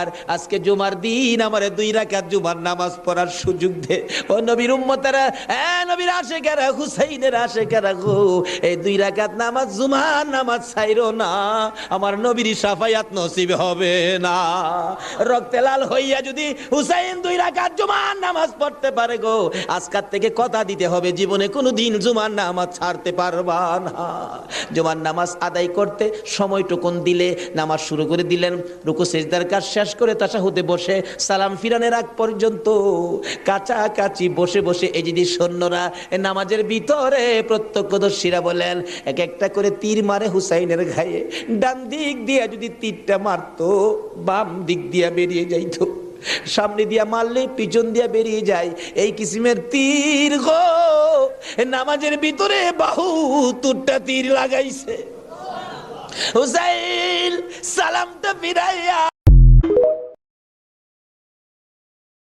আর আজকে জুমার দিন আমারে 2 রাকাত জুমার নামাজ পড়ার সুযোগ দে। ও নবীর উম্মতেরা, নবীর আশিকেরা, হুসাইনের আশিকেরা গো, এই 2 রাকাত নামাজ জুমার নামাজ ছাইরো না, আমার নবীর শাফায়াত নসিব হবে না। রক্তে লাল হইয়া যদি হুসাইন 2 রাকাত জুমার নামাজ পড়তে পারে গো, আজকাল থেকে কথা দিতে হবে জীবনে কোনোদিন জুমার নামাজ ছাড়তে পারবা না। জুমার নামাজ আদায় করতে সময়টুকুন দিলে নামাজ শুরু করে দিলেন, রুকু সিজদার কাজ শেষ করে তাশাহুদে বসে সালাম ফিরানের আগ পর্যন্ত কাছাকাছি বসে বসে এই যদি সৈন্যরা নামাজের ভিতরে প্রত্যক্ষদর্শীরা বলেন এক একটা করে তীর মারে হুসাইনের গায়ে, ডান দিক দিয়ে যদি তীরটা মারতো বাম দিক দিয়ে বেরিয়ে যাইতো, সামনে দিয়া মারলে পিছন দিয়া বেরিয়ে যায়, এই কিসিমের তীর গো নামাজের ভিতরে বাহু তুরটা তীর লাগাইছে। হুসাইন সালামটা ফিরাইয়া